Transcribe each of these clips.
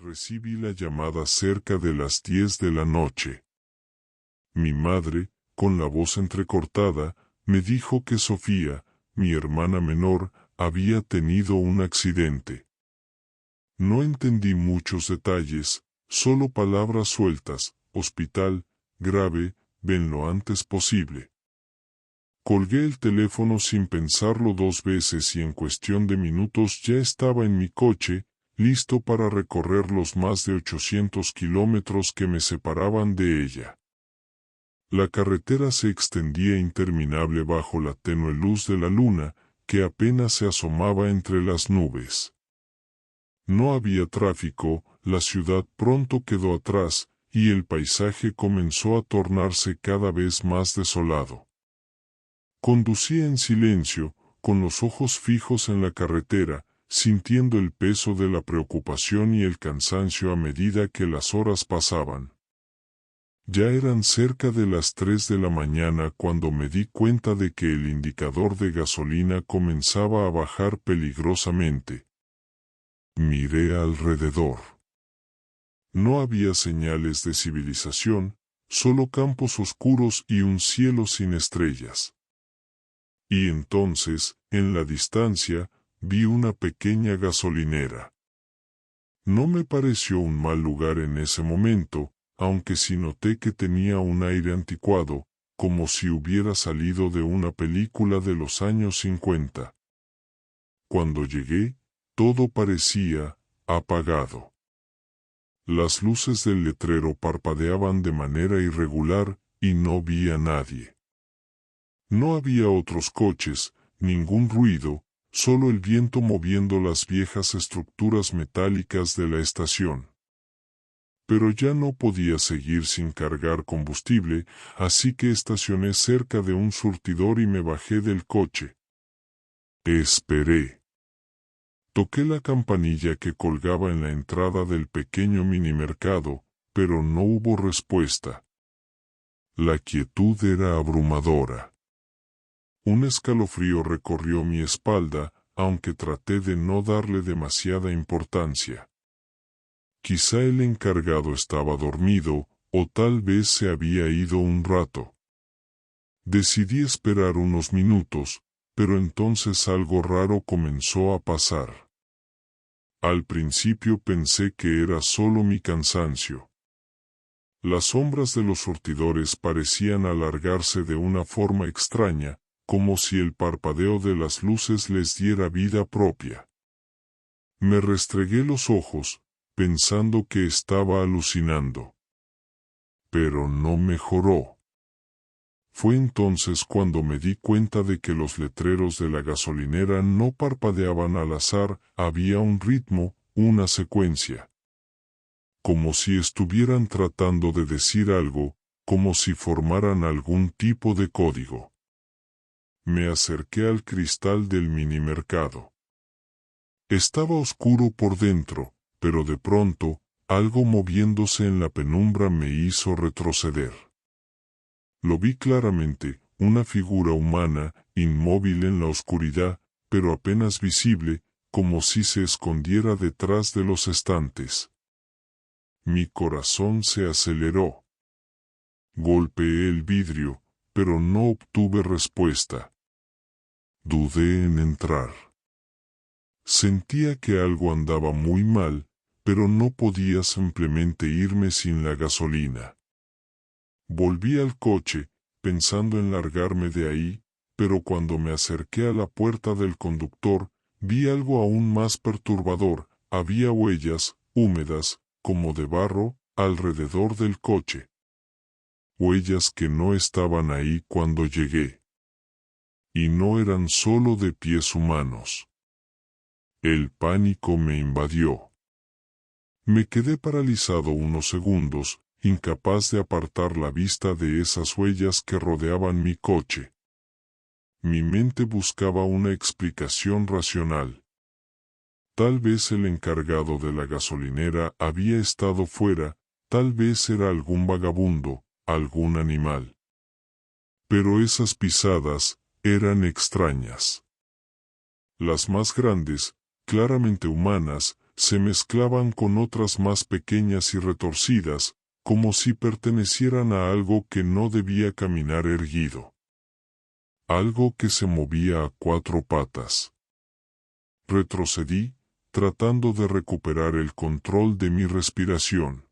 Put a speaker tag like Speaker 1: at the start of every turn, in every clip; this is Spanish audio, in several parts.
Speaker 1: Recibí la llamada cerca de las 10 de la noche. Mi madre, con la voz entrecortada, me dijo que Sofía, mi hermana menor, había tenido un accidente. No entendí muchos detalles, solo palabras sueltas: hospital, grave, ven lo antes posible. Colgué el teléfono sin pensarlo dos veces y en cuestión de minutos ya estaba en mi coche, listo para recorrer los más de 800 kilómetros que me separaban de ella. La carretera se extendía interminable bajo la tenue luz de la luna, que apenas se asomaba entre las nubes. No había tráfico, la ciudad pronto quedó atrás, y el paisaje comenzó a tornarse cada vez más desolado. Conducía en silencio, con los ojos fijos en la carretera, sintiendo el peso de la preocupación y el cansancio a medida que las horas pasaban. Ya eran cerca de las 3 de la mañana cuando me di cuenta de que el indicador de gasolina comenzaba a bajar peligrosamente. Miré alrededor. No había señales de civilización, solo campos oscuros y un cielo sin estrellas. Y entonces, en la distancia, vi una pequeña gasolinera. No me pareció un mal lugar en ese momento, aunque sí noté que tenía un aire anticuado, como si hubiera salido de una película de los años 50. Cuando llegué, todo parecía apagado. Las luces del letrero parpadeaban de manera irregular, y no vi a nadie. No había otros coches, ningún ruido, solo el viento moviendo las viejas estructuras metálicas de la estación. Pero ya no podía seguir sin cargar combustible, así que estacioné cerca de un surtidor y me bajé del coche. Esperé. Toqué la campanilla que colgaba en la entrada del pequeño minimercado, pero no hubo respuesta. La quietud era abrumadora. Un escalofrío recorrió mi espalda, aunque traté de no darle demasiada importancia. Quizá el encargado estaba dormido, o tal vez se había ido un rato. Decidí esperar unos minutos, pero entonces algo raro comenzó a pasar. Al principio pensé que era solo mi cansancio. Las sombras de los surtidores parecían alargarse de una forma extraña, como si el parpadeo de las luces les diera vida propia. Me restregué los ojos, pensando que estaba alucinando. Pero no mejoró. Fue entonces cuando me di cuenta de que los letreros de la gasolinera no parpadeaban al azar, había un ritmo, una secuencia. Como si estuvieran tratando de decir algo, como si formaran algún tipo de código. Me acerqué al cristal del minimercado. Estaba oscuro por dentro, pero de pronto, algo moviéndose en la penumbra me hizo retroceder. Lo vi claramente, una figura humana, inmóvil en la oscuridad, pero apenas visible, como si se escondiera detrás de los estantes. Mi corazón se aceleró. Golpeé el vidrio, pero no obtuve respuesta. Dudé en entrar. Sentía que algo andaba muy mal, pero no podía simplemente irme sin la gasolina. Volví al coche, pensando en largarme de ahí, pero cuando me acerqué a la puerta del conductor, vi algo aún más perturbador: había huellas, húmedas, como de barro, alrededor del coche. Huellas que no estaban ahí cuando llegué. Y no eran solo de pies humanos. El pánico me invadió. Me quedé paralizado unos segundos, incapaz de apartar la vista de esas huellas que rodeaban mi coche. Mi mente buscaba una explicación racional. Tal vez el encargado de la gasolinera había estado fuera, tal vez era algún vagabundo, algún animal. Pero esas pisadas eran extrañas. Las más grandes, claramente humanas, se mezclaban con otras más pequeñas y retorcidas, como si pertenecieran a algo que no debía caminar erguido. Algo que se movía a 4 patas. Retrocedí, tratando de recuperar el control de mi respiración.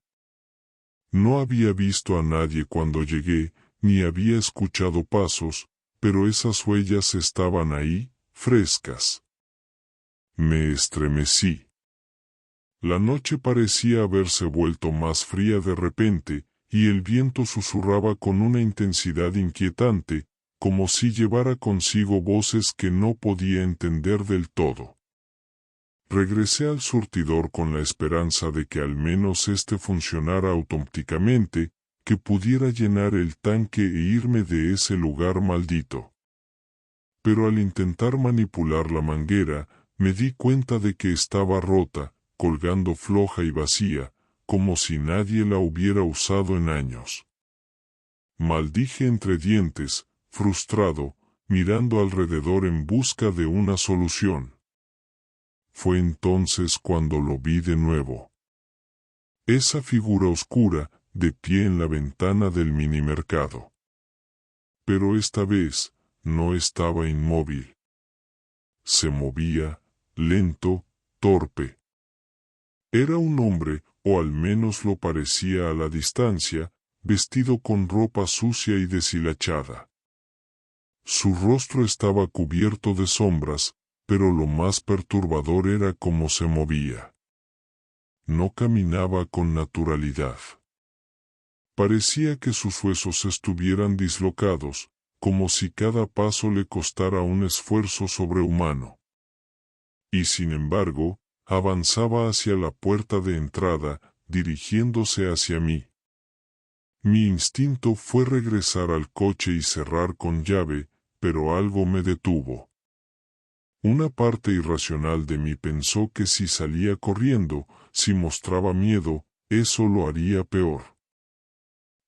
Speaker 1: No había visto a nadie cuando llegué, ni había escuchado pasos, pero esas huellas estaban ahí, frescas. Me estremecí. La noche parecía haberse vuelto más fría de repente, y el viento susurraba con una intensidad inquietante, como si llevara consigo voces que no podía entender del todo. Regresé al surtidor con la esperanza de que al menos éste funcionara automáticamente, que pudiera llenar el tanque e irme de ese lugar maldito. Pero al intentar manipular la manguera, me di cuenta de que estaba rota, colgando floja y vacía, como si nadie la hubiera usado en años. Maldije entre dientes, frustrado, mirando alrededor en busca de una solución. Fue entonces cuando lo vi de nuevo. Esa figura oscura, de pie en la ventana del minimercado. Pero esta vez, no estaba inmóvil. Se movía, lento, torpe. Era un hombre, o al menos lo parecía a la distancia, vestido con ropa sucia y deshilachada. Su rostro estaba cubierto de sombras, pero lo más perturbador era cómo se movía. No caminaba con naturalidad. Parecía que sus huesos estuvieran dislocados, como si cada paso le costara un esfuerzo sobrehumano. Y sin embargo, avanzaba hacia la puerta de entrada, dirigiéndose hacia mí. Mi instinto fue regresar al coche y cerrar con llave, pero algo me detuvo. Una parte irracional de mí pensó que si salía corriendo, si mostraba miedo, eso lo haría peor.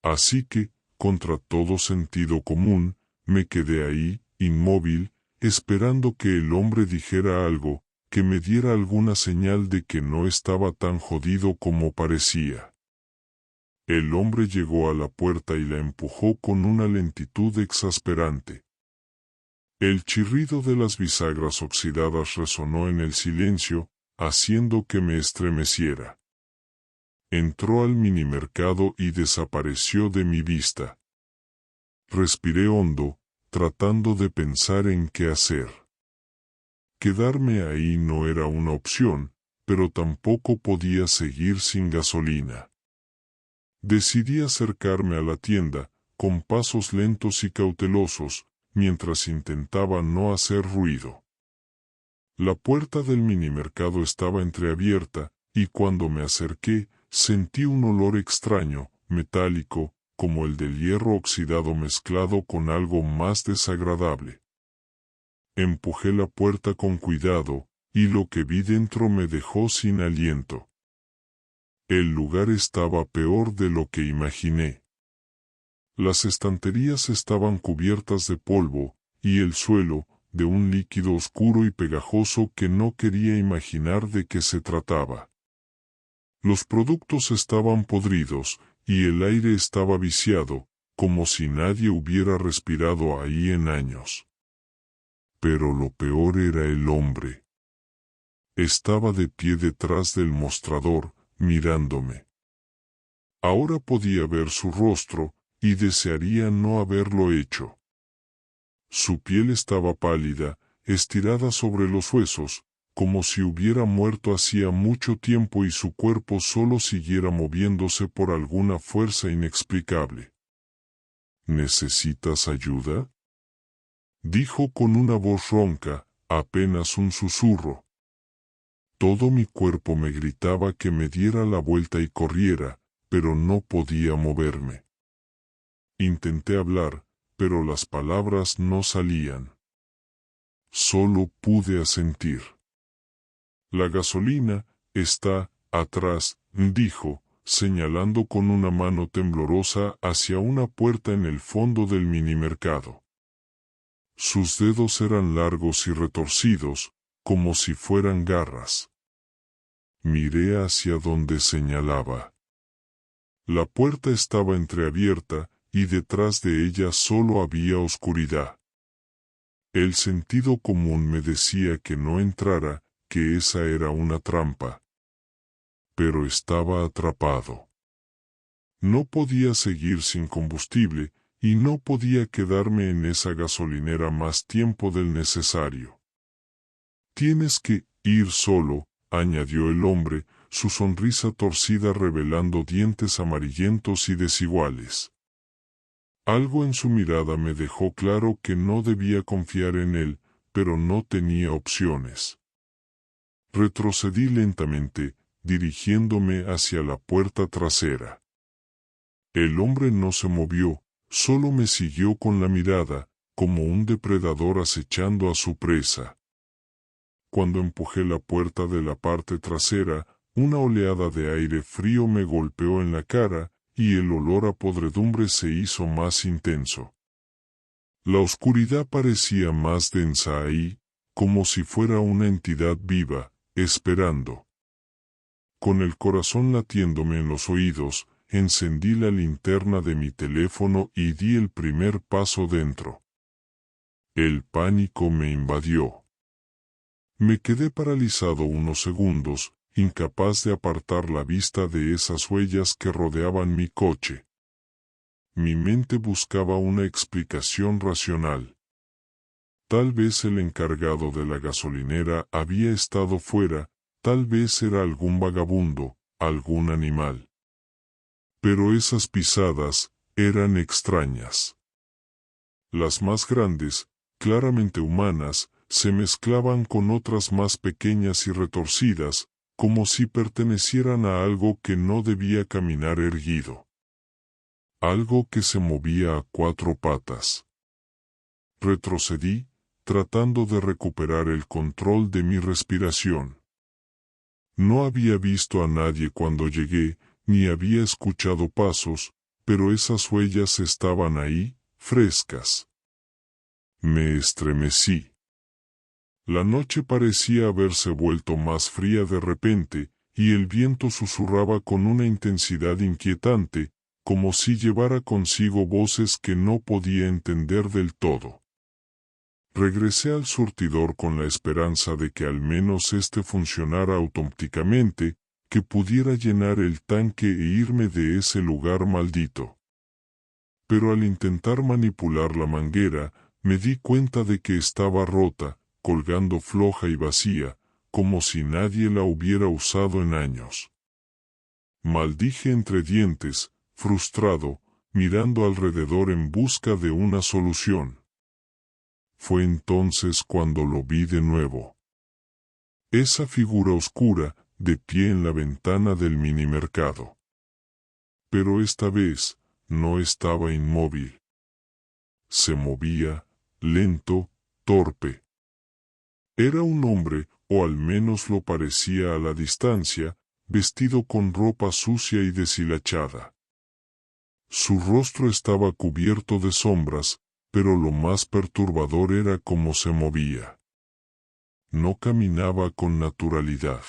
Speaker 1: Así que, contra todo sentido común, me quedé ahí, inmóvil, esperando que el hombre dijera algo, que me diera alguna señal de que no estaba tan jodido como parecía. El hombre llegó a la puerta y la empujó con una lentitud exasperante. El chirrido de las bisagras oxidadas resonó en el silencio, haciendo que me estremeciera. Entró al minimercado y desapareció de mi vista. Respiré hondo, tratando de pensar en qué hacer. Quedarme ahí no era una opción, pero tampoco podía seguir sin gasolina. Decidí acercarme a la tienda, con pasos lentos y cautelosos, mientras intentaba no hacer ruido. La puerta del minimercado estaba entreabierta, y cuando me acerqué, sentí un olor extraño, metálico, como el del hierro oxidado mezclado con algo más desagradable. Empujé la puerta con cuidado, y lo que vi dentro me dejó sin aliento. El lugar estaba peor de lo que imaginé. Las estanterías estaban cubiertas de polvo, y el suelo, de un líquido oscuro y pegajoso que no quería imaginar de qué se trataba. Los productos estaban podridos, y el aire estaba viciado, como si nadie hubiera respirado ahí en años. Pero lo peor era el hombre. Estaba de pie detrás del mostrador, mirándome. Ahora podía ver su rostro, y desearía no haberlo hecho. Su piel estaba pálida, estirada sobre los huesos, como si hubiera muerto hacía mucho tiempo y su cuerpo solo siguiera moviéndose por alguna fuerza inexplicable. ¿Necesitas ayuda?, dijo con una voz ronca, apenas un susurro. Todo mi cuerpo me gritaba que me diera la vuelta y corriera, pero no podía moverme. Intenté hablar, pero las palabras no salían. Solo pude asentir. La gasolina está atrás, dijo, señalando con una mano temblorosa hacia una puerta en el fondo del minimercado. Sus dedos eran largos y retorcidos, como si fueran garras. Miré hacia donde señalaba. La puerta estaba entreabierta, y detrás de ella solo había oscuridad. El sentido común me decía que no entrara, que esa era una trampa. Pero estaba atrapado. No podía seguir sin combustible, y no podía quedarme en esa gasolinera más tiempo del necesario. Tienes que ir solo, añadió el hombre, su sonrisa torcida revelando dientes amarillentos y desiguales. Algo en su mirada me dejó claro que no debía confiar en él, pero no tenía opciones. Retrocedí lentamente, dirigiéndome hacia la puerta trasera. El hombre no se movió, solo me siguió con la mirada, como un depredador acechando a su presa. Cuando empujé la puerta de la parte trasera, una oleada de aire frío me golpeó en la cara, y el olor a podredumbre se hizo más intenso. La oscuridad parecía más densa ahí, como si fuera una entidad viva, esperando. Con el corazón latiéndome en los oídos, encendí la linterna de mi teléfono y di el primer paso dentro. El pánico me invadió. Me quedé paralizado unos segundos, incapaz de apartar la vista de esas huellas que rodeaban mi coche. Mi mente buscaba una explicación racional. Tal vez el encargado de la gasolinera había estado fuera, tal vez era algún vagabundo, algún animal. Pero esas pisadas eran extrañas. Las más grandes, claramente humanas, se mezclaban con otras más pequeñas y retorcidas, como si pertenecieran a algo que no debía caminar erguido. Algo que se movía a cuatro patas. Retrocedí, tratando de recuperar el control de mi respiración. No había visto a nadie cuando llegué, ni había escuchado pasos, pero esas huellas estaban ahí, frescas. Me estremecí. La noche parecía haberse vuelto más fría de repente, y el viento susurraba con una intensidad inquietante, como si llevara consigo voces que no podía entender del todo. Regresé al surtidor con la esperanza de que al menos éste funcionara automáticamente, que pudiera llenar el tanque e irme de ese lugar maldito. Pero al intentar manipular la manguera, me di cuenta de que estaba rota, colgando floja y vacía, como si nadie la hubiera usado en años. Maldije entre dientes, frustrado, mirando alrededor en busca de una solución. Fue entonces cuando lo vi de nuevo. Esa figura oscura, de pie en la ventana del minimercado. Pero esta vez, no estaba inmóvil. Se movía, lento, torpe. Era un hombre, o al menos lo parecía a la distancia, vestido con ropa sucia y deshilachada. Su rostro estaba cubierto de sombras, pero lo más perturbador era cómo se movía. No caminaba con naturalidad.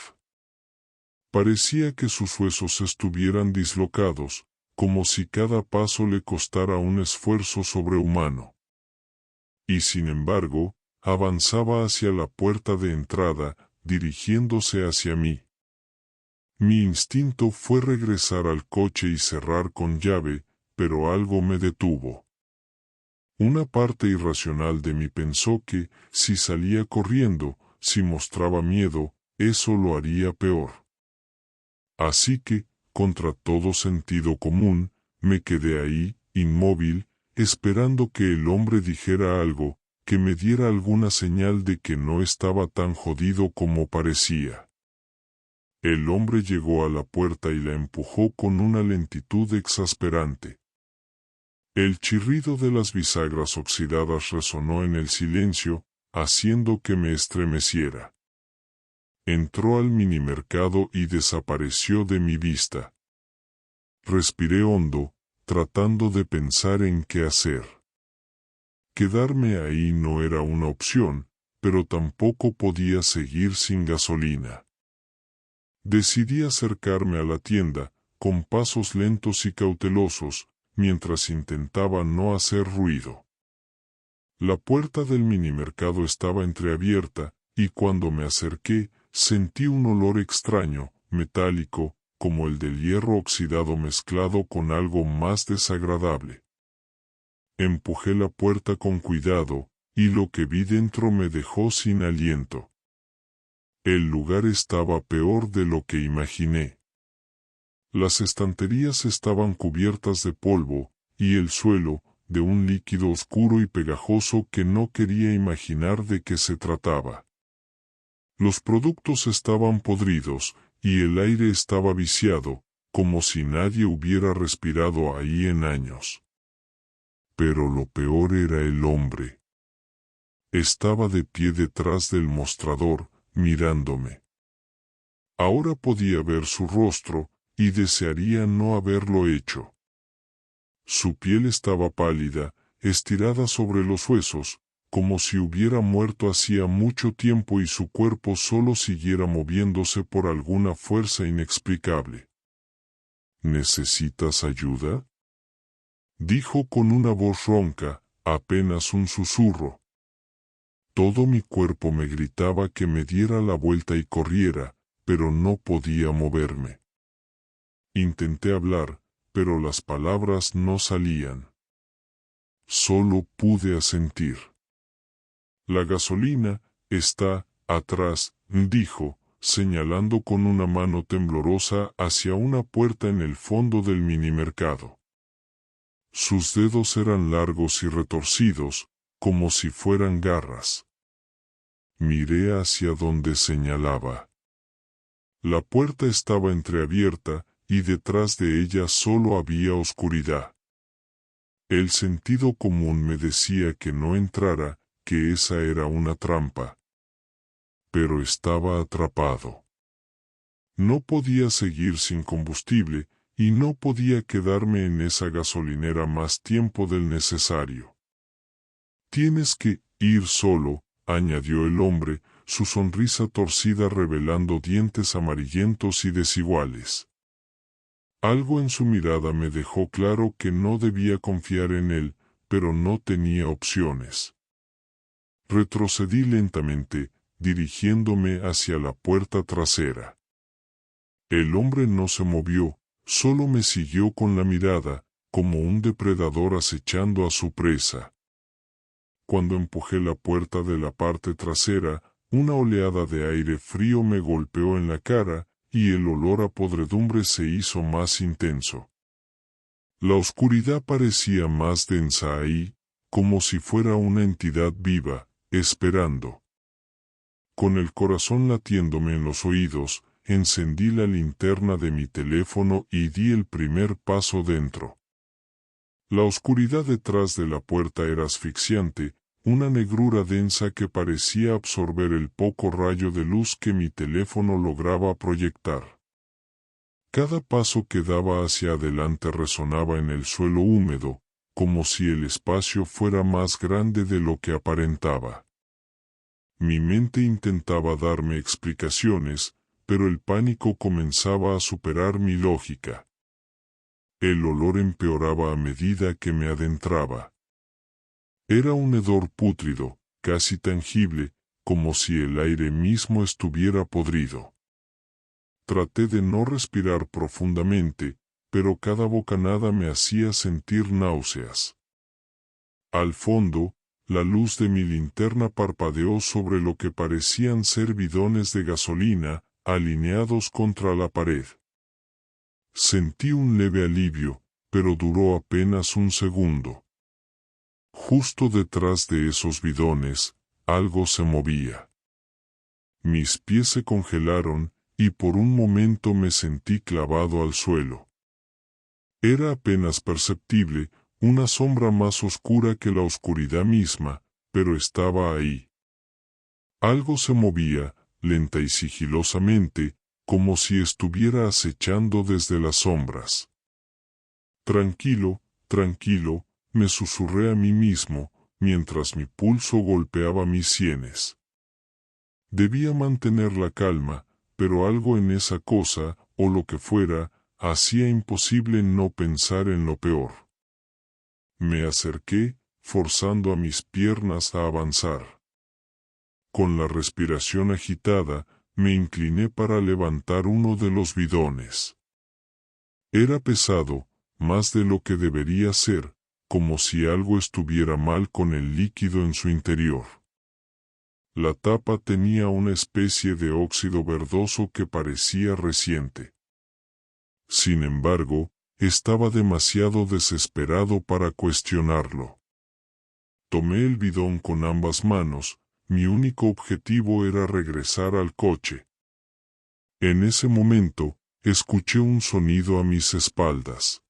Speaker 1: Parecía que sus huesos estuvieran dislocados, como si cada paso le costara un esfuerzo sobrehumano. Y sin embargo, avanzaba hacia la puerta de entrada, dirigiéndose hacia mí. Mi instinto fue regresar al coche y cerrar con llave, pero algo me detuvo. Una parte irracional de mí pensó que, si salía corriendo, si mostraba miedo, eso lo haría peor. Así que, contra todo sentido común, me quedé ahí, inmóvil, esperando que el hombre dijera algo, que me diera alguna señal de que no estaba tan jodido como parecía. El hombre llegó a la puerta y la empujó con una lentitud exasperante. El chirrido de las bisagras oxidadas resonó en el silencio, haciendo que me estremeciera. Entró al minimercado y desapareció de mi vista. Respiré hondo, tratando de pensar en qué hacer. Quedarme ahí no era una opción, pero tampoco podía seguir sin gasolina. Decidí acercarme a la tienda, con pasos lentos y cautelosos, mientras intentaba no hacer ruido. La puerta del minimercado estaba entreabierta, y cuando me acerqué, sentí un olor extraño, metálico, como el del hierro oxidado mezclado con algo más desagradable. Empujé la puerta con cuidado, y lo que vi dentro me dejó sin aliento. El lugar estaba peor de lo que imaginé. Las estanterías estaban cubiertas de polvo, y el suelo, de un líquido oscuro y pegajoso que no quería imaginar de qué se trataba. Los productos estaban podridos, y el aire estaba viciado, como si nadie hubiera respirado ahí en años. Pero lo peor era el hombre. Estaba de pie detrás del mostrador, mirándome. Ahora podía ver su rostro, y desearía no haberlo hecho. Su piel estaba pálida, estirada sobre los huesos, como si hubiera muerto hacía mucho tiempo y su cuerpo solo siguiera moviéndose por alguna fuerza inexplicable. ¿Necesitas ayuda?, dijo con una voz ronca, apenas un susurro. Todo mi cuerpo me gritaba que me diera la vuelta y corriera, pero no podía moverme. Intenté hablar, pero las palabras no salían. Solo pude asentir. La gasolina está atrás, dijo, señalando con una mano temblorosa hacia una puerta en el fondo del minimercado. Sus dedos eran largos y retorcidos, como si fueran garras. Miré hacia donde señalaba. La puerta estaba entreabierta, y detrás de ella solo había oscuridad. El sentido común me decía que no entrara, que esa era una trampa. Pero estaba atrapado. No podía seguir sin combustible, y no podía quedarme en esa gasolinera más tiempo del necesario. Tienes que ir solo, añadió el hombre, su sonrisa torcida revelando dientes amarillentos y desiguales. Algo en su mirada me dejó claro que no debía confiar en él, pero no tenía opciones. Retrocedí lentamente, dirigiéndome hacia la puerta trasera. El hombre no se movió, solo me siguió con la mirada, como un depredador acechando a su presa. Cuando empujé la puerta de la parte trasera, una oleada de aire frío me golpeó en la cara, y el olor a podredumbre se hizo más intenso. La oscuridad parecía más densa ahí, como si fuera una entidad viva, esperando. Con el corazón latiéndome en los oídos, encendí la linterna de mi teléfono y di el primer paso dentro. La oscuridad detrás de la puerta era asfixiante, una negrura densa que parecía absorber el poco rayo de luz que mi teléfono lograba proyectar. Cada paso que daba hacia adelante resonaba en el suelo húmedo, como si el espacio fuera más grande de lo que aparentaba. Mi mente intentaba darme explicaciones, pero el pánico comenzaba a superar mi lógica. El olor empeoraba a medida que me adentraba. Era un hedor pútrido, casi tangible, como si el aire mismo estuviera podrido. Traté de no respirar profundamente, pero cada bocanada me hacía sentir náuseas. Al fondo, la luz de mi linterna parpadeó sobre lo que parecían ser bidones de gasolina, alineados contra la pared. Sentí un leve alivio, pero duró apenas un segundo. Justo detrás de esos bidones, algo se movía. Mis pies se congelaron, y por un momento me sentí clavado al suelo. Era apenas perceptible, una sombra más oscura que la oscuridad misma, pero estaba ahí. Algo se movía, lenta y sigilosamente, como si estuviera acechando desde las sombras. Tranquilo, tranquilo, me susurré a mí mismo, mientras mi pulso golpeaba mis sienes. Debía mantener la calma, pero algo en esa cosa, o lo que fuera, hacía imposible no pensar en lo peor. Me acerqué, forzando a mis piernas a avanzar. Con la respiración agitada, me incliné para levantar uno de los bidones. Era pesado, más de lo que debería ser, como si algo estuviera mal con el líquido en su interior. La tapa tenía una especie de óxido verdoso que parecía reciente. Sin embargo, estaba demasiado desesperado para cuestionarlo. Tomé el bidón con ambas manos, mi único objetivo era regresar al coche. En ese momento, escuché un sonido a mis espaldas.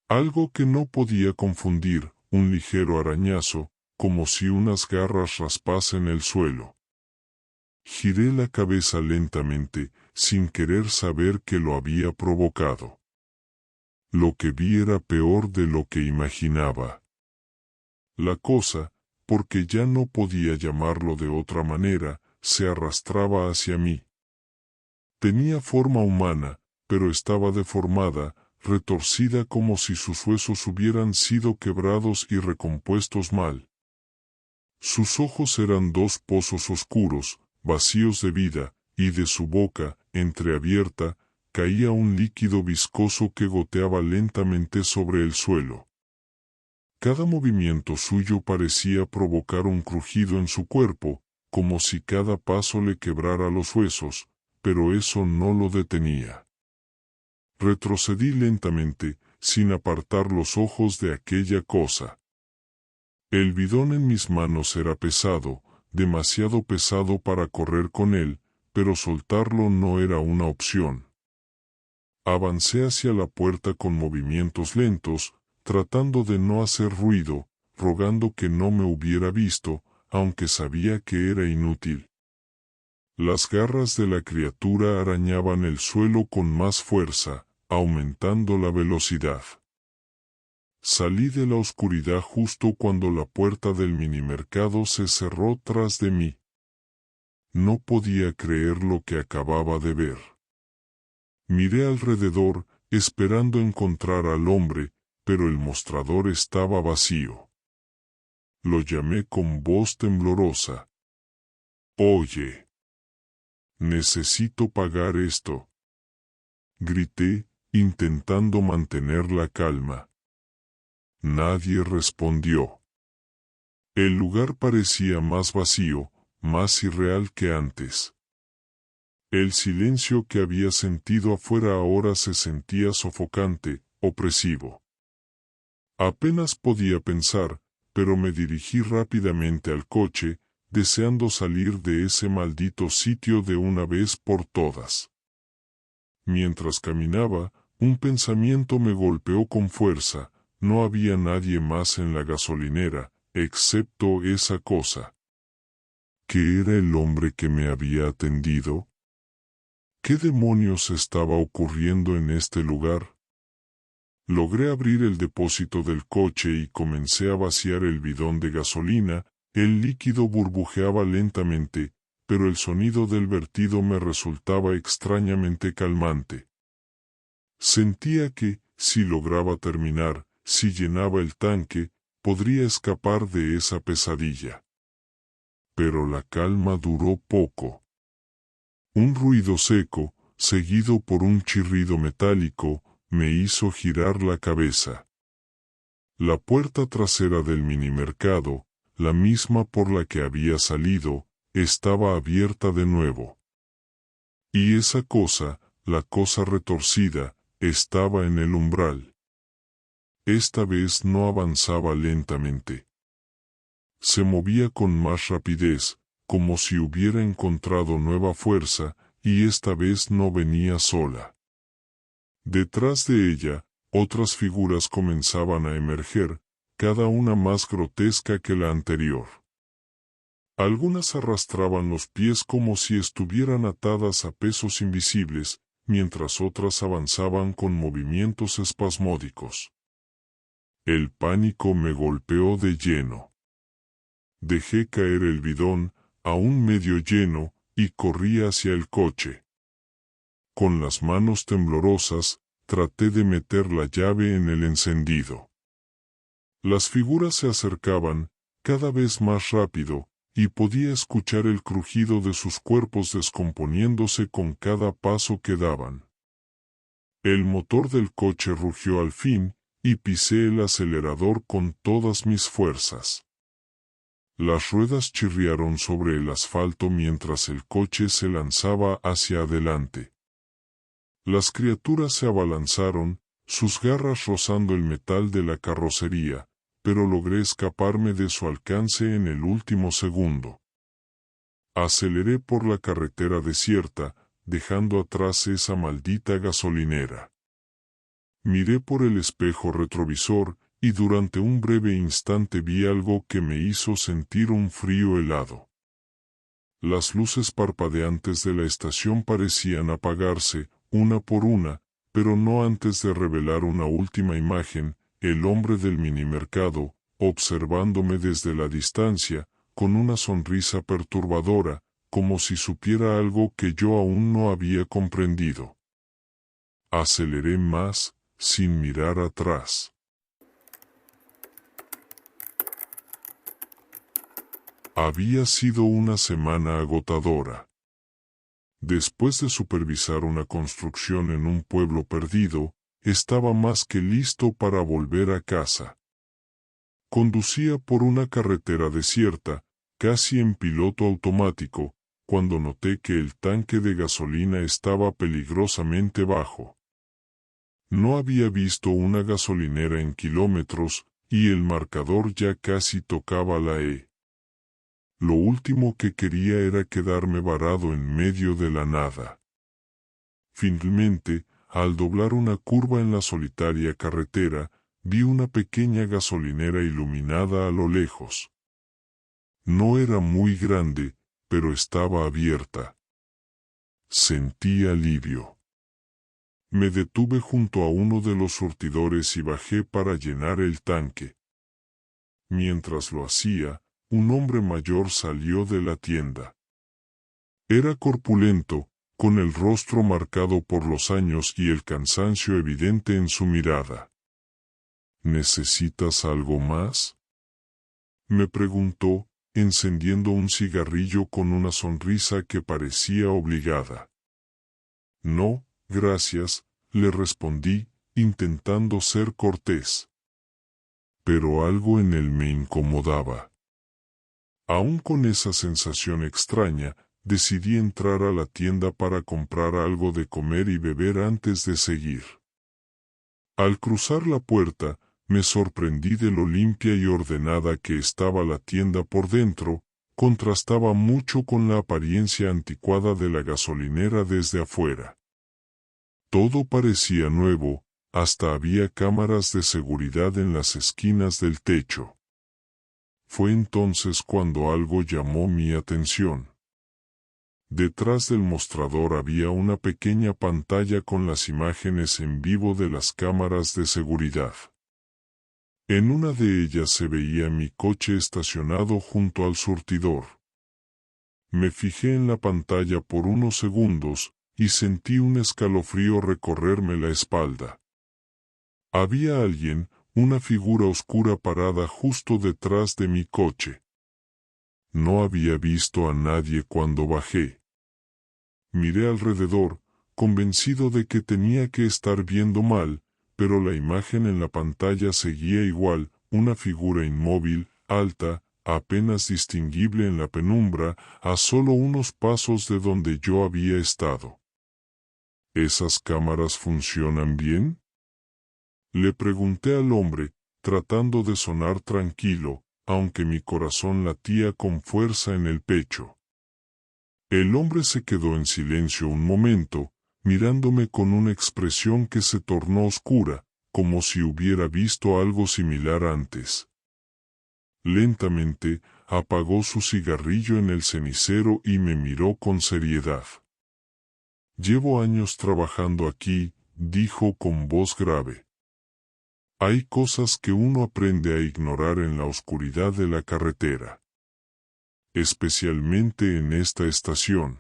Speaker 1: Algo que no podía confundir, un ligero arañazo, como si unas garras raspasen el suelo. Giré la cabeza lentamente, sin querer saber qué lo había provocado. Lo que vi era peor de lo que imaginaba. La cosa, porque ya no podía llamarlo de otra manera, se arrastraba hacia mí. Tenía forma humana, pero estaba deformada, retorcida como si sus huesos hubieran sido quebrados y recompuestos mal. Sus ojos eran dos pozos oscuros, vacíos de vida, y de su boca, entreabierta, caía un líquido viscoso que goteaba lentamente sobre el suelo. Cada movimiento suyo parecía provocar un crujido en su cuerpo, como si cada paso le quebrara los huesos, pero eso no lo detenía. Retrocedí lentamente, sin apartar los ojos de aquella cosa. El bidón en mis manos era pesado, demasiado pesado para correr con él, pero soltarlo no era una opción. Avancé hacia la puerta con movimientos lentos, tratando de no hacer ruido, rogando que no me hubiera visto, aunque sabía que era inútil. Las garras de la criatura arañaban el suelo con más fuerza, aumentando la velocidad. Salí de la oscuridad justo cuando la puerta del minimercado se cerró tras de mí. No podía creer lo que acababa de ver. Miré alrededor, esperando encontrar al hombre, pero el mostrador estaba vacío. Lo llamé con voz temblorosa. «Oye. Necesito pagar esto», grité, intentando mantener la calma. Nadie respondió. El lugar parecía más vacío, más irreal que antes. El silencio que había sentido afuera ahora se sentía sofocante, opresivo. Apenas podía pensar, pero me dirigí rápidamente al coche, deseando salir de ese maldito sitio de una vez por todas. Mientras caminaba, un pensamiento me golpeó con fuerza. No había nadie más en la gasolinera, excepto esa cosa. ¿Qué era el hombre que me había atendido? ¿Qué demonios estaba ocurriendo en este lugar? Logré abrir el depósito del coche y comencé a vaciar el bidón de gasolina. El líquido burbujeaba lentamente, pero el sonido del vertido me resultaba extrañamente calmante. Sentía que, si lograba terminar, si llenaba el tanque, podría escapar de esa pesadilla. Pero la calma duró poco. Un ruido seco, seguido por un chirrido metálico, me hizo girar la cabeza. La puerta trasera del minimercado, la misma por la que había salido, estaba abierta de nuevo. Y esa cosa, la cosa retorcida, estaba en el umbral. Esta vez no avanzaba lentamente. Se movía con más rapidez, como si hubiera encontrado nueva fuerza, y esta vez no venía sola. Detrás de ella, otras figuras comenzaban a emerger, cada una más grotesca que la anterior. Algunas arrastraban los pies como si estuvieran atadas a pesos invisibles, mientras otras avanzaban con movimientos espasmódicos. El pánico me golpeó de lleno. Dejé caer el bidón, aún medio lleno, y corrí hacia el coche. Con las manos temblorosas, traté de meter la llave en el encendido. Las figuras se acercaban, cada vez más rápido, y podía escuchar el crujido de sus cuerpos descomponiéndose con cada paso que daban. El motor del coche rugió al fin, y pisé el acelerador con todas mis fuerzas. Las ruedas chirriaron sobre el asfalto mientras el coche se lanzaba hacia adelante. Las criaturas se abalanzaron, sus garras rozando el metal de la carrocería, pero logré escaparme de su alcance en el último segundo. Aceleré por la carretera desierta, dejando atrás esa maldita gasolinera. Miré por el espejo retrovisor, y durante un breve instante vi algo que me hizo sentir un frío helado. Las luces parpadeantes de la estación parecían apagarse, una por una, pero no antes de revelar una última imagen, el hombre del minimercado, observándome desde la distancia, con una sonrisa perturbadora, como si supiera algo que yo aún no había comprendido. Aceleré más, sin mirar atrás. Había sido una semana agotadora. Después de supervisar una construcción en un pueblo perdido, estaba más que listo para volver a casa. Conducía por una carretera desierta, casi en piloto automático, cuando noté que el tanque de gasolina estaba peligrosamente bajo. No había visto una gasolinera en kilómetros, y el marcador ya casi tocaba la E. Lo último que quería era quedarme varado en medio de la nada. Finalmente, al doblar una curva en la solitaria carretera, vi una pequeña gasolinera iluminada a lo lejos. No era muy grande, pero estaba abierta. Sentí alivio. Me detuve junto a uno de los surtidores y bajé para llenar el tanque. Mientras lo hacía, un hombre mayor salió de la tienda. Era corpulento, con el rostro marcado por los años y el cansancio evidente en su mirada. ¿Necesitas algo más?, me preguntó, encendiendo un cigarrillo con una sonrisa que parecía obligada. No, gracias, le respondí, intentando ser cortés. Pero algo en él me incomodaba. Aún con esa sensación extraña, decidí entrar a la tienda para comprar algo de comer y beber antes de seguir. Al cruzar la puerta, me sorprendí de lo limpia y ordenada que estaba la tienda por dentro, contrastaba mucho con la apariencia anticuada de la gasolinera desde afuera. Todo parecía nuevo, hasta había cámaras de seguridad en las esquinas del techo. Fue entonces cuando algo llamó mi atención. Detrás del mostrador había una pequeña pantalla con las imágenes en vivo de las cámaras de seguridad. En una de ellas se veía mi coche estacionado junto al surtidor. Me fijé en la pantalla por unos segundos, y sentí un escalofrío recorrerme la espalda. Había alguien, una figura oscura parada justo detrás de mi coche. No había visto a nadie cuando bajé. Miré alrededor, convencido de que tenía que estar viendo mal, pero la imagen en la pantalla seguía igual, una figura inmóvil, alta, apenas distinguible en la penumbra, a solo unos pasos de donde yo había estado. ¿Esas cámaras funcionan bien?, le pregunté al hombre, tratando de sonar tranquilo, aunque mi corazón latía con fuerza en el pecho. El hombre se quedó en silencio un momento, mirándome con una expresión que se tornó oscura, como si hubiera visto algo similar antes. Lentamente, apagó su cigarrillo en el cenicero y me miró con seriedad. «Llevo años trabajando aquí», dijo con voz grave. «Hay cosas que uno aprende a ignorar en la oscuridad de la carretera. Especialmente en esta estación».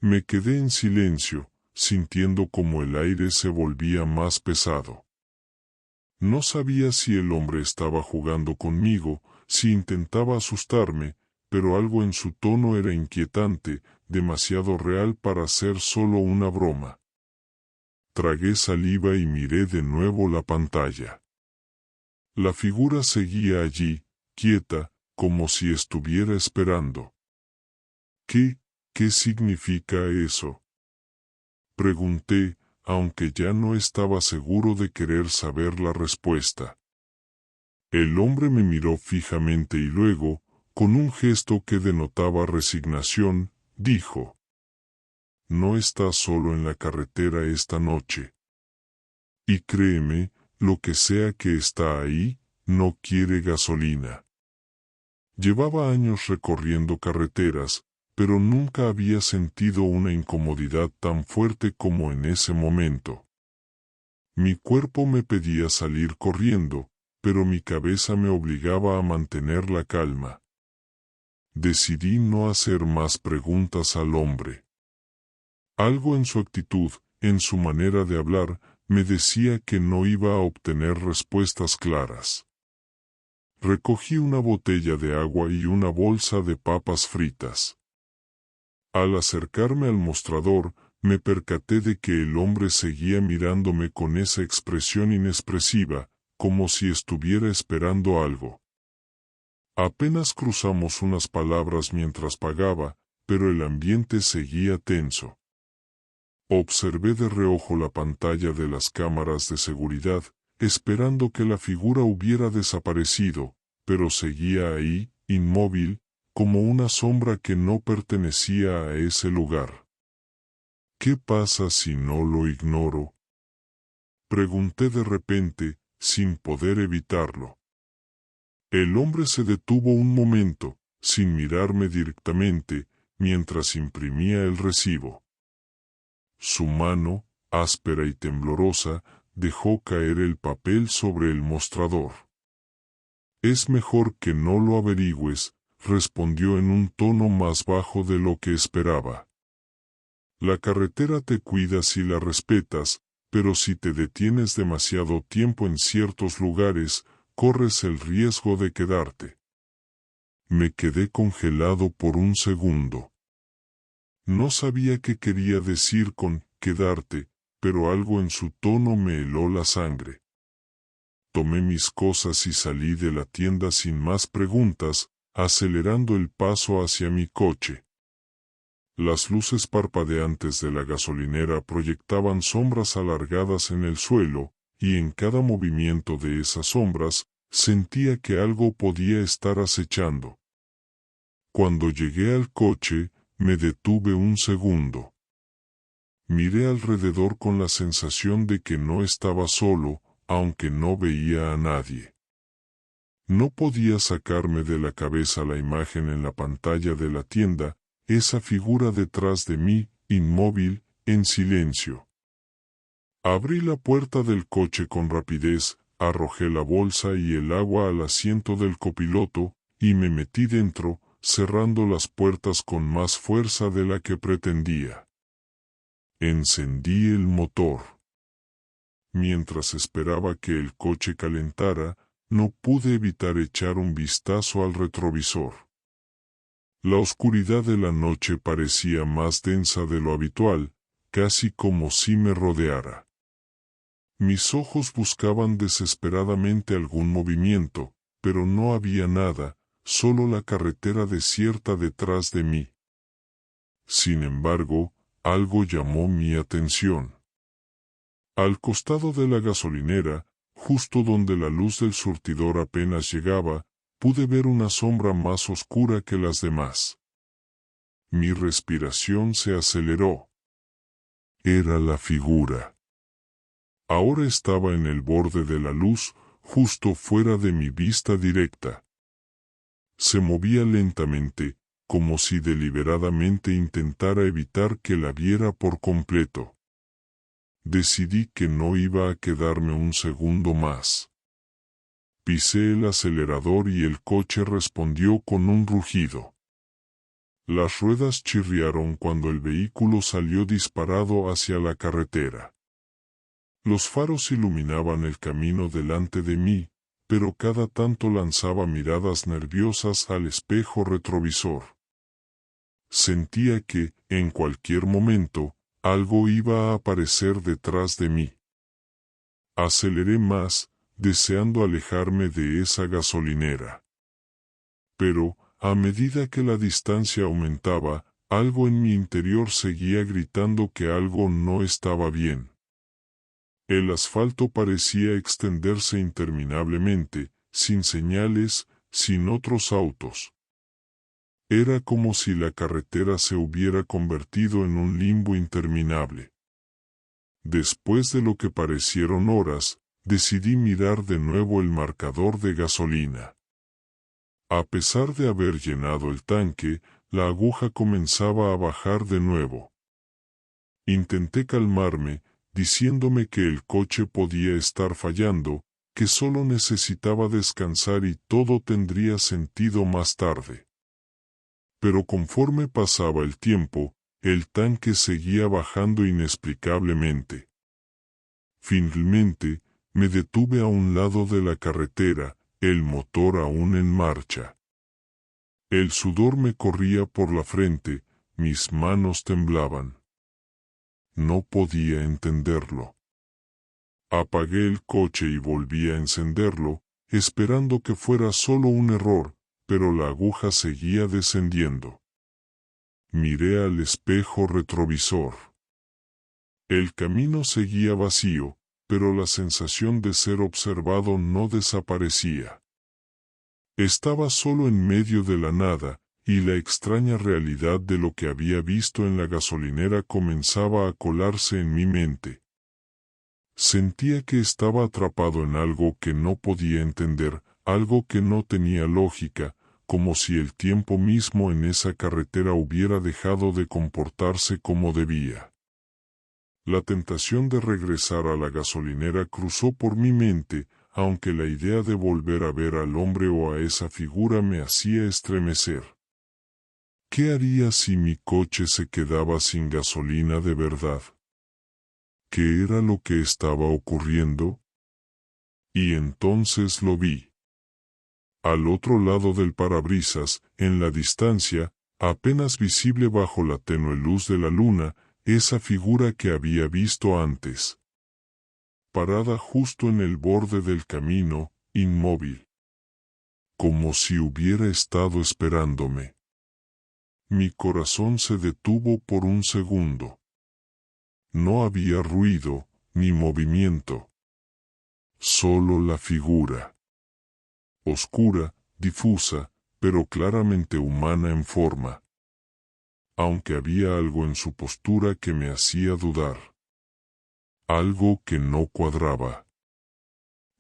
Speaker 1: Me quedé en silencio, sintiendo como el aire se volvía más pesado. No sabía si el hombre estaba jugando conmigo, si intentaba asustarme, pero algo en su tono era inquietante, demasiado real para ser solo una broma. Tragué saliva y miré de nuevo la pantalla. La figura seguía allí, quieta, como si estuviera esperando. ¿Qué significa eso? Pregunté, aunque ya no estaba seguro de querer saber la respuesta. El hombre me miró fijamente y luego, con un gesto que denotaba resignación, dijo: «No estás solo en la carretera esta noche. Y créeme, lo que sea que está ahí, no quiere gasolina». Llevaba años recorriendo carreteras, pero nunca había sentido una incomodidad tan fuerte como en ese momento. Mi cuerpo me pedía salir corriendo, pero mi cabeza me obligaba a mantener la calma. Decidí no hacer más preguntas al hombre. Algo en su actitud, en su manera de hablar, me decía que no iba a obtener respuestas claras. Recogí una botella de agua y una bolsa de papas fritas. Al acercarme al mostrador, me percaté de que el hombre seguía mirándome con esa expresión inexpresiva, como si estuviera esperando algo. Apenas cruzamos unas palabras mientras pagaba, pero el ambiente seguía tenso. Observé de reojo la pantalla de las cámaras de seguridad, esperando que la figura hubiera desaparecido, pero seguía ahí, inmóvil, como una sombra que no pertenecía a ese lugar. ¿Qué pasa si no lo ignoro?, pregunté de repente, sin poder evitarlo. El hombre se detuvo un momento, sin mirarme directamente, mientras imprimía el recibo. Su mano, áspera y temblorosa, dejó caer el papel sobre el mostrador. «Es mejor que no lo averigües», respondió en un tono más bajo de lo que esperaba. «La carretera te cuida si la respetas, pero si te detienes demasiado tiempo en ciertos lugares, corres el riesgo de quedarte». Me quedé congelado por un segundo. No sabía qué quería decir con «quedarte», pero algo en su tono me heló la sangre. Tomé mis cosas y salí de la tienda sin más preguntas, acelerando el paso hacia mi coche. Las luces parpadeantes de la gasolinera proyectaban sombras alargadas en el suelo, y en cada movimiento de esas sombras, sentía que algo podía estar acechando. Cuando llegué al coche, me detuve un segundo. Miré alrededor con la sensación de que no estaba solo, aunque no veía a nadie. No podía sacarme de la cabeza la imagen en la pantalla de la tienda, esa figura detrás de mí, inmóvil, en silencio. Abrí la puerta del coche con rapidez, arrojé la bolsa y el agua al asiento del copiloto, y me metí dentro, cerrando las puertas con más fuerza de la que pretendía. Encendí el motor. Mientras esperaba que el coche calentara, no pude evitar echar un vistazo al retrovisor. La oscuridad de la noche parecía más densa de lo habitual, casi como si me rodeara. Mis ojos buscaban desesperadamente algún movimiento, pero no había nada, solo la carretera desierta detrás de mí. Sin embargo, algo llamó mi atención. Al costado de la gasolinera, justo donde la luz del surtidor apenas llegaba, pude ver una sombra más oscura que las demás. Mi respiración se aceleró. Era la figura. Ahora estaba en el borde de la luz, justo fuera de mi vista directa. Se movía lentamente, como si deliberadamente intentara evitar que la viera por completo. Decidí que no iba a quedarme un segundo más. Pisé el acelerador y el coche respondió con un rugido. Las ruedas chirriaron cuando el vehículo salió disparado hacia la carretera. Los faros iluminaban el camino delante de mí, pero cada tanto lanzaba miradas nerviosas al espejo retrovisor. Sentía que, en cualquier momento, algo iba a aparecer detrás de mí. Aceleré más, deseando alejarme de esa gasolinera. Pero, a medida que la distancia aumentaba, algo en mi interior seguía gritando que algo no estaba bien. El asfalto parecía extenderse interminablemente, sin señales, sin otros autos. Era como si la carretera se hubiera convertido en un limbo interminable. Después de lo que parecieron horas, decidí mirar de nuevo el marcador de gasolina. A pesar de haber llenado el tanque, la aguja comenzaba a bajar de nuevo. Intenté calmarme, diciéndome que el coche podía estar fallando, que solo necesitaba descansar y todo tendría sentido más tarde. Pero conforme pasaba el tiempo, el tanque seguía bajando inexplicablemente. Finalmente, me detuve a un lado de la carretera, el motor aún en marcha. El sudor me corría por la frente, mis manos temblaban. No podía entenderlo. Apagué el coche y volví a encenderlo, esperando que fuera solo un error, pero la aguja seguía descendiendo. Miré al espejo retrovisor. El camino seguía vacío, pero la sensación de ser observado no desaparecía. Estaba solo en medio de la nada, y la extraña realidad de lo que había visto en la gasolinera comenzaba a colarse en mi mente. Sentía que estaba atrapado en algo que no podía entender, algo que no tenía lógica, como si el tiempo mismo en esa carretera hubiera dejado de comportarse como debía. La tentación de regresar a la gasolinera cruzó por mi mente, aunque la idea de volver a ver al hombre o a esa figura me hacía estremecer. ¿Qué haría si mi coche se quedaba sin gasolina de verdad? ¿Qué era lo que estaba ocurriendo? Y entonces lo vi. Al otro lado del parabrisas, en la distancia, apenas visible bajo la tenue luz de la luna, esa figura que había visto antes. Parada justo en el borde del camino, inmóvil. Como si hubiera estado esperándome. Mi corazón se detuvo por un segundo. No había ruido, ni movimiento. Solo la figura. Oscura, difusa, pero claramente humana en forma. Aunque había algo en su postura que me hacía dudar. Algo que no cuadraba.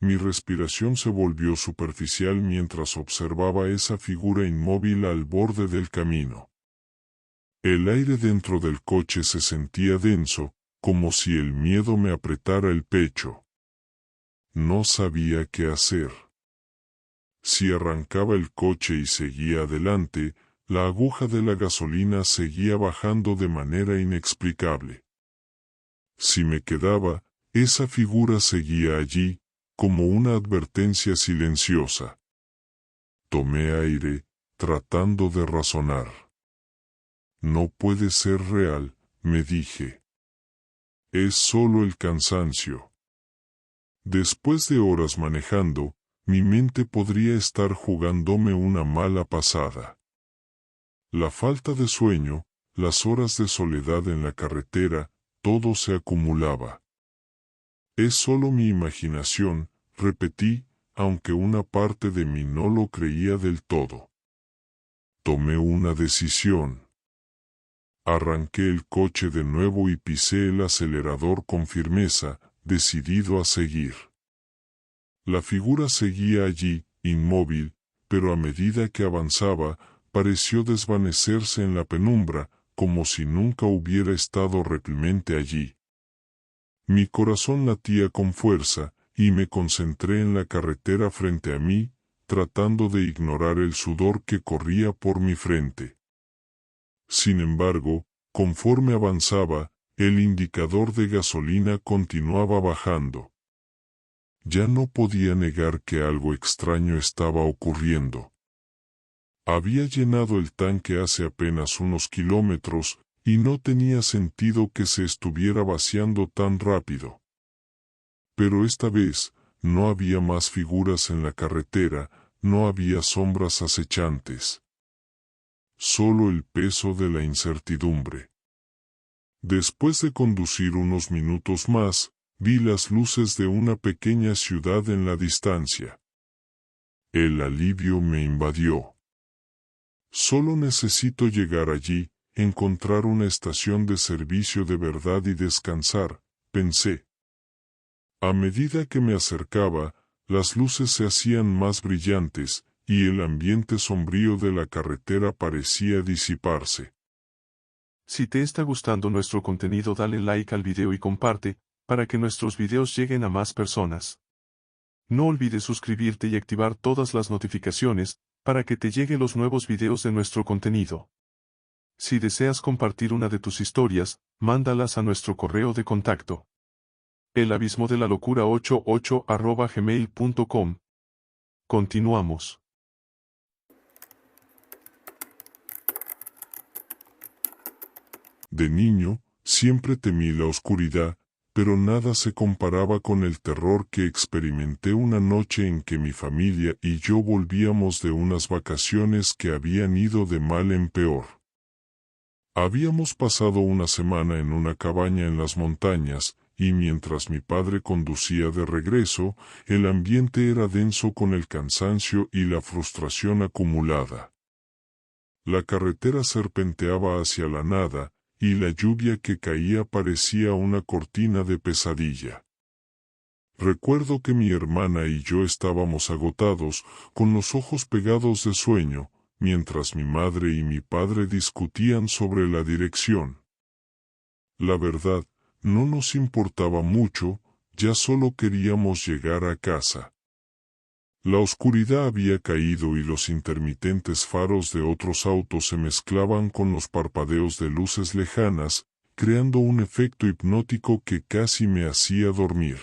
Speaker 1: Mi respiración se volvió superficial mientras observaba esa figura inmóvil al borde del camino. El aire dentro del coche se sentía denso, como si el miedo me apretara el pecho. No sabía qué hacer. Si arrancaba el coche y seguía adelante, la aguja de la gasolina seguía bajando de manera inexplicable. Si me quedaba, esa figura seguía allí, como una advertencia silenciosa. Tomé aire, tratando de razonar. No puede ser real, me dije. Es solo el cansancio. Después de horas manejando, mi mente podría estar jugándome una mala pasada. La falta de sueño, las horas de soledad en la carretera, todo se acumulaba. Es solo mi imaginación, repetí, aunque una parte de mí no lo creía del todo. Tomé una decisión. Arranqué el coche de nuevo y pisé el acelerador con firmeza, decidido a seguir. La figura seguía allí, inmóvil, pero a medida que avanzaba, pareció desvanecerse en la penumbra, como si nunca hubiera estado realmente allí. Mi corazón latía con fuerza, y me concentré en la carretera frente a mí, tratando de ignorar el sudor que corría por mi frente. Sin embargo, conforme avanzaba, el indicador de gasolina continuaba bajando. Ya no podía negar que algo extraño estaba ocurriendo. Había llenado el tanque hace apenas unos kilómetros, y no tenía sentido que se estuviera vaciando tan rápido. Pero esta vez, no había más figuras en la carretera, no había sombras acechantes. Solo el peso de la incertidumbre. Después de conducir unos minutos más, vi las luces de una pequeña ciudad en la distancia. El alivio me invadió. Solo necesito llegar allí, encontrar una estación de servicio de verdad y descansar, pensé. A medida que me acercaba, las luces se hacían más brillantes, y el ambiente sombrío de la carretera parecía disiparse.
Speaker 2: Si te está gustando nuestro contenido, dale like al video y comparte, para que nuestros videos lleguen a más personas. No olvides suscribirte y activar todas las notificaciones, para que te lleguen los nuevos videos de nuestro contenido. Si deseas compartir una de tus historias, mándalas a nuestro correo de contacto. elabismodelalocura88@gmail.com. Continuamos.
Speaker 1: De niño, siempre temí la oscuridad, pero nada se comparaba con el terror que experimenté una noche en que mi familia y yo volvíamos de unas vacaciones que habían ido de mal en peor. Habíamos pasado una semana en una cabaña en las montañas, y mientras mi padre conducía de regreso, el ambiente era denso con el cansancio y la frustración acumulada. La carretera serpenteaba hacia la nada, y la lluvia que caía parecía una cortina de pesadilla. Recuerdo que mi hermana y yo estábamos agotados, con los ojos pegados de sueño, mientras mi madre y mi padre discutían sobre la dirección. La verdad, no nos importaba mucho, ya solo queríamos llegar a casa. La oscuridad había caído y los intermitentes faros de otros autos se mezclaban con los parpadeos de luces lejanas, creando un efecto hipnótico que casi me hacía dormir.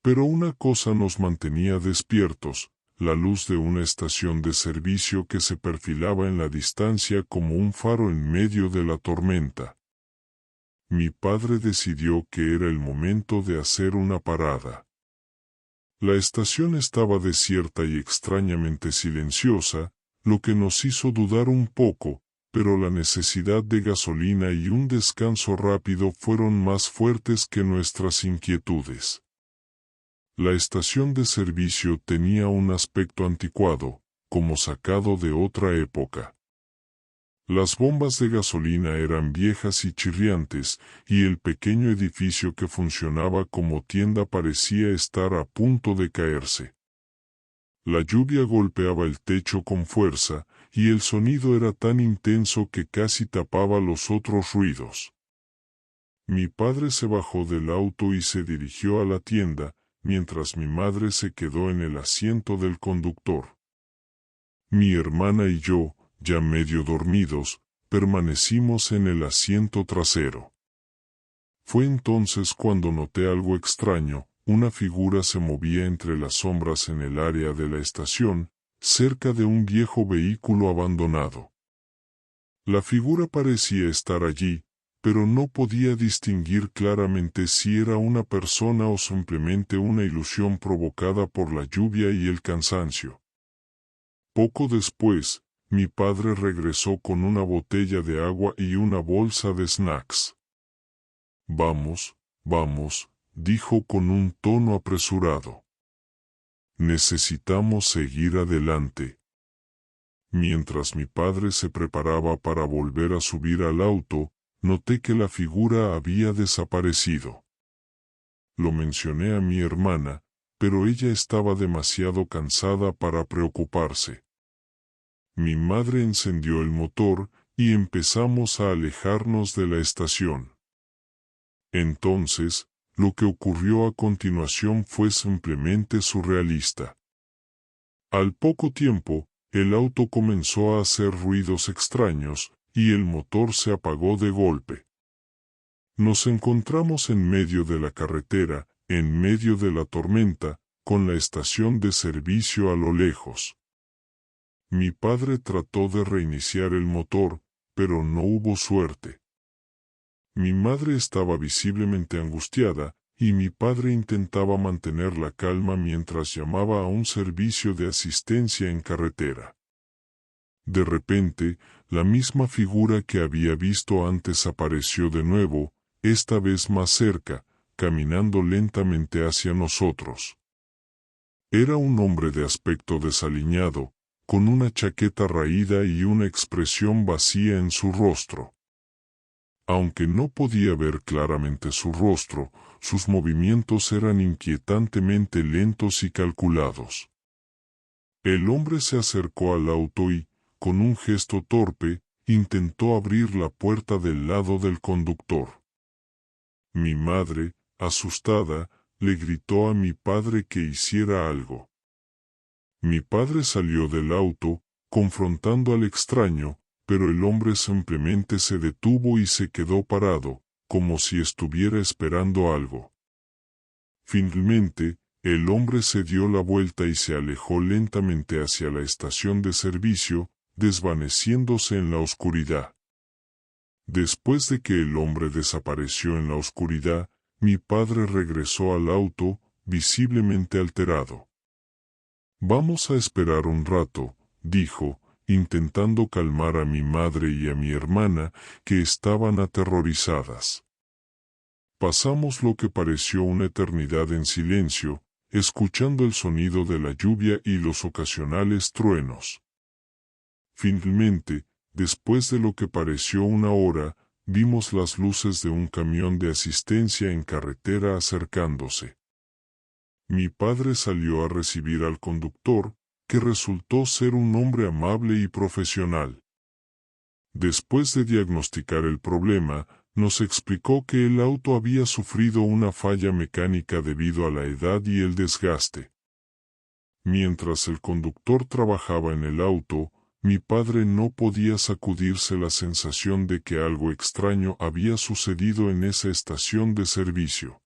Speaker 1: Pero una cosa nos mantenía despiertos, la luz de una estación de servicio que se perfilaba en la distancia como un faro en medio de la tormenta. Mi padre decidió que era el momento de hacer una parada. La estación estaba desierta y extrañamente silenciosa, lo que nos hizo dudar un poco, pero la necesidad de gasolina y un descanso rápido fueron más fuertes que nuestras inquietudes. La estación de servicio tenía un aspecto anticuado, como sacado de otra época. Las bombas de gasolina eran viejas y chirriantes, y el pequeño edificio que funcionaba como tienda parecía estar a punto de caerse. La lluvia golpeaba el techo con fuerza, y el sonido era tan intenso que casi tapaba los otros ruidos. Mi padre se bajó del auto y se dirigió a la tienda, mientras mi madre se quedó en el asiento del conductor. Mi hermana y yo, ya medio dormidos, permanecimos en el asiento trasero. Fue entonces cuando noté algo extraño, una figura se movía entre las sombras en el área de la estación, cerca de un viejo vehículo abandonado. La figura parecía estar allí, pero no podía distinguir claramente si era una persona o simplemente una ilusión provocada por la lluvia y el cansancio. Poco después, mi padre regresó con una botella de agua y una bolsa de snacks. Vamos, vamos, dijo con un tono apresurado. Necesitamos seguir adelante. Mientras mi padre se preparaba para volver a subir al auto, noté que la figura había desaparecido. Lo mencioné a mi hermana, pero ella estaba demasiado cansada para preocuparse. Mi madre encendió el motor, y empezamos a alejarnos de la estación. Entonces, lo que ocurrió a continuación fue simplemente surrealista. Al poco tiempo, el auto comenzó a hacer ruidos extraños, y el motor se apagó de golpe. Nos encontramos en medio de la carretera, en medio de la tormenta, con la estación de servicio a lo lejos. Mi padre trató de reiniciar el motor, pero no hubo suerte. Mi madre estaba visiblemente angustiada, y mi padre intentaba mantener la calma mientras llamaba a un servicio de asistencia en carretera. De repente, la misma figura que había visto antes apareció de nuevo, esta vez más cerca, caminando lentamente hacia nosotros. Era un hombre de aspecto desaliñado, con una chaqueta raída y una expresión vacía en su rostro. Aunque no podía ver claramente su rostro, sus movimientos eran inquietantemente lentos y calculados. El hombre se acercó al auto y, con un gesto torpe, intentó abrir la puerta del lado del conductor. Mi madre, asustada, le gritó a mi padre que hiciera algo. Mi padre salió del auto, confrontando al extraño, pero el hombre simplemente se detuvo y se quedó parado, como si estuviera esperando algo. Finalmente, el hombre se dio la vuelta y se alejó lentamente hacia la estación de servicio, desvaneciéndose en la oscuridad. Después de que el hombre desapareció en la oscuridad, mi padre regresó al auto, visiblemente alterado. «Vamos a esperar un rato», dijo, intentando calmar a mi madre y a mi hermana, que estaban aterrorizadas. Pasamos lo que pareció una eternidad en silencio, escuchando el sonido de la lluvia y los ocasionales truenos. Finalmente, después de lo que pareció una hora, vimos las luces de un camión de asistencia en carretera acercándose. Mi padre salió a recibir al conductor, que resultó ser un hombre amable y profesional. Después de diagnosticar el problema, nos explicó que el auto había sufrido una falla mecánica debido a la edad y el desgaste. Mientras el conductor trabajaba en el auto, mi padre no podía sacudirse la sensación de que algo extraño había sucedido en esa estación de servicio.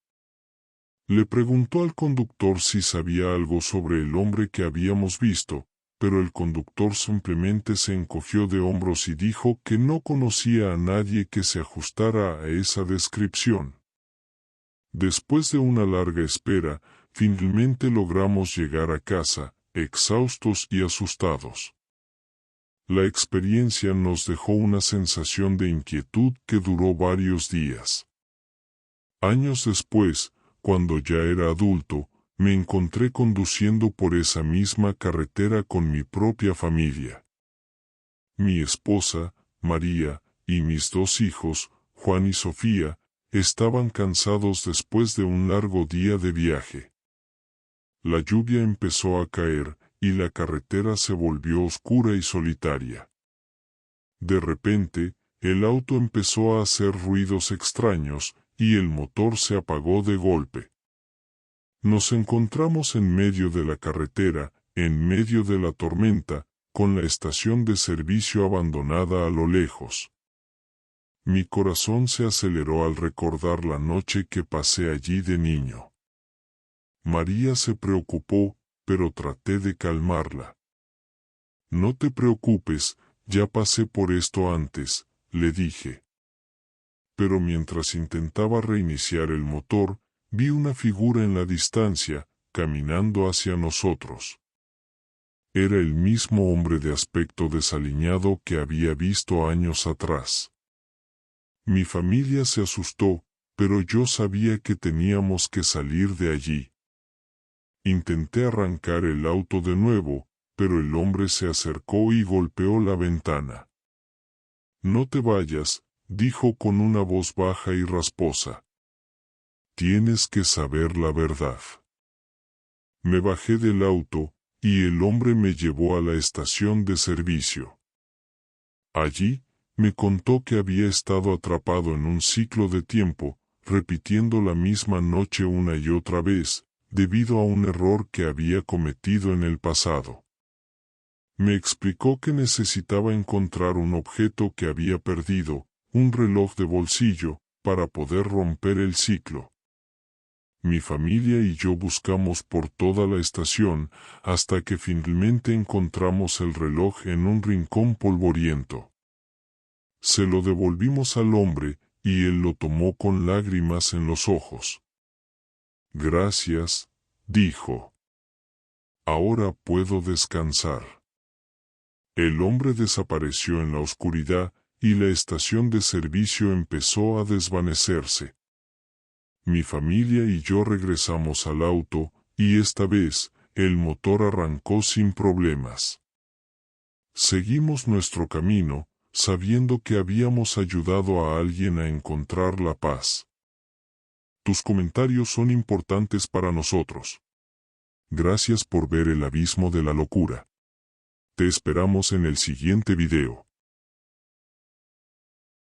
Speaker 1: Le preguntó al conductor si sabía algo sobre el hombre que habíamos visto, pero el conductor simplemente se encogió de hombros y dijo que no conocía a nadie que se ajustara a esa descripción. Después de una larga espera, finalmente logramos llegar a casa, exhaustos y asustados. La experiencia nos dejó una sensación de inquietud que duró varios días. Años después, cuando ya era adulto, me encontré conduciendo por esa misma carretera con mi propia familia. Mi esposa, María, y mis dos hijos, Juan y Sofía, estaban cansados después de un largo día de viaje. La lluvia empezó a caer, y la carretera se volvió oscura y solitaria. De repente, el auto empezó a hacer ruidos extraños, y el motor se apagó de golpe. Nos encontramos en medio de la carretera, en medio de la tormenta, con la estación de servicio abandonada a lo lejos. Mi corazón se aceleró al recordar la noche que pasé allí de niño. María se preocupó, pero traté de calmarla. «No te preocupes, ya pasé por esto antes», le dije. Pero mientras intentaba reiniciar el motor, vi una figura en la distancia, caminando hacia nosotros. Era el mismo hombre de aspecto desaliñado que había visto años atrás. Mi familia se asustó, pero yo sabía que teníamos que salir de allí. Intenté arrancar el auto de nuevo, pero el hombre se acercó y golpeó la ventana. «No te vayas», dijo con una voz baja y rasposa. «Tienes que saber la verdad». Me bajé del auto, y el hombre me llevó a la estación de servicio. Allí, me contó que había estado atrapado en un ciclo de tiempo, repitiendo la misma noche una y otra vez, debido a un error que había cometido en el pasado. Me explicó que necesitaba encontrar un objeto que había perdido, un reloj de bolsillo, para poder romper el ciclo. Mi familia y yo buscamos por toda la estación hasta que finalmente encontramos el reloj en un rincón polvoriento. Se lo devolvimos al hombre y él lo tomó con lágrimas en los ojos. Gracias, dijo. Ahora puedo descansar. El hombre desapareció en la oscuridad y la estación de servicio empezó a desvanecerse. Mi familia y yo regresamos al auto, y esta vez, el motor arrancó sin problemas. Seguimos nuestro camino, sabiendo que habíamos ayudado a alguien a encontrar la paz. Tus comentarios son importantes para nosotros. Gracias por ver el abismo de la locura. Te esperamos en el siguiente video.